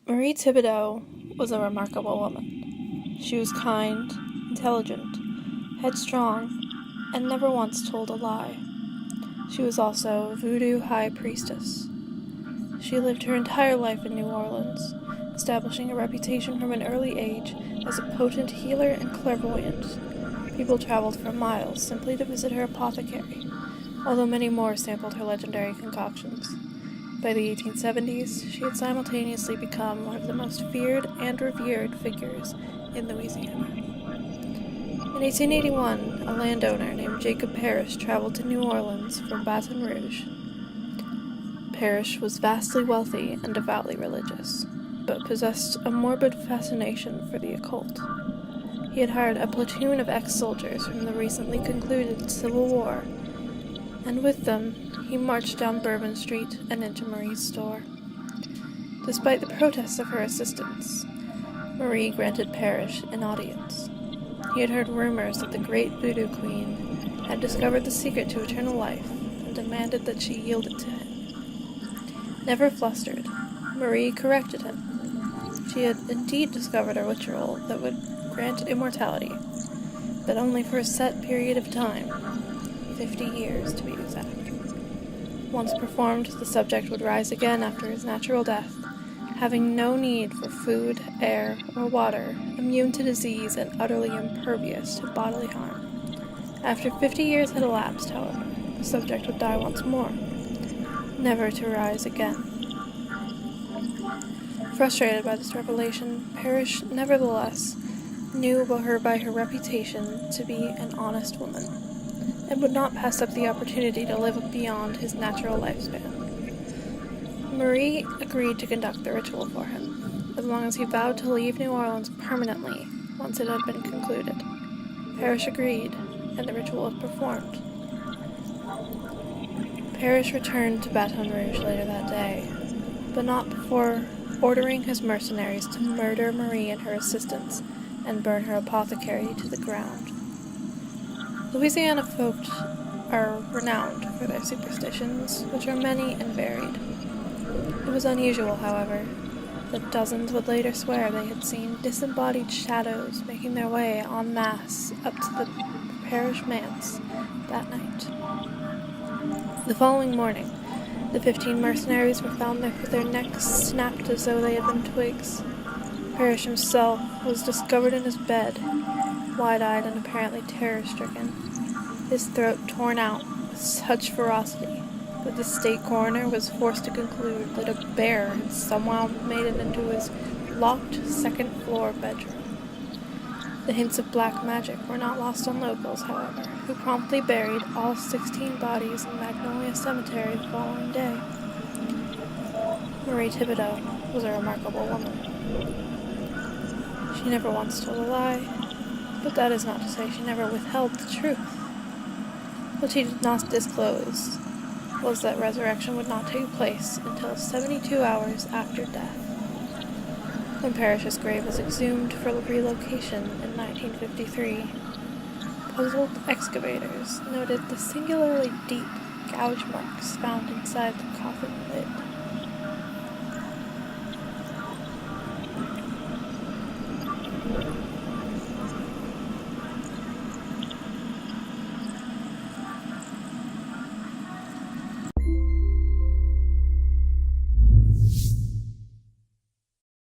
Marie Thibodeaux was a remarkable woman. She was kind, intelligent, headstrong, and never once told a lie. She was also a voodoo high priestess. She lived her entire life in New Orleans, establishing a reputation from an early age as a potent healer and clairvoyant. People traveled for miles simply to visit her apothecary, although many more sampled her legendary concoctions. By the 1870s, she had simultaneously become one of the most feared and revered figures in Louisiana. In 1881, a landowner named Jacob Parrish traveled to New Orleans from Baton Rouge. Parrish was vastly wealthy and devoutly religious, but possessed a morbid fascination for the occult. He had hired a platoon of ex-soldiers from the recently concluded Civil War, and with them, he marched down Bourbon Street and into Marie's store. Despite the protests of her assistants, Marie granted Parrish an audience. He had heard rumors that the great voodoo queen had discovered the secret to eternal life and demanded that she yield it to him. Never flustered, Marie corrected him. She had indeed discovered a ritual that would grant immortality, but only for a set period of time, 50 years to be exact. Once performed, the subject would rise again after his natural death, having no need for food, air, or water, immune to disease and utterly impervious to bodily harm. After 50 years had elapsed, however, the subject would die once more, never to rise again. Frustrated by this revelation, Parrish nevertheless knew her by her reputation to be an honest woman, and would not pass up the opportunity to live beyond his natural lifespan. Marie agreed to conduct the ritual for him, as long as he vowed to leave New Orleans permanently once it had been concluded. Parrish agreed, and the ritual was performed. Parrish returned to Baton Rouge later that day, but not before ordering his mercenaries to murder Marie and her assistants and burn her apothecary to the ground. Louisiana folk are renowned for their superstitions, which are many and varied. It was unusual, however, that dozens would later swear they had seen disembodied shadows making their way en masse up to the parish manse that night. The following morning, the 15 mercenaries were found there with their necks snapped as though they had been twigs. Parrish himself was discovered in his bed, wide-eyed and apparently terror-stricken, his throat torn out with such ferocity that the state coroner was forced to conclude that a bear had somehow made it into his locked second-floor bedroom. The hints of black magic were not lost on locals, however, who promptly buried all 16 bodies in Magnolia Cemetery the following day. Marie Thibodeaux was a remarkable woman. She never once told a lie, but that is not to say she never withheld the truth. What she did not disclose was that resurrection would not take place until 72 hours after death. When Parrish's grave was exhumed for relocation in 1953, puzzled excavators noted the singularly deep gouge marks found inside the coffin lid.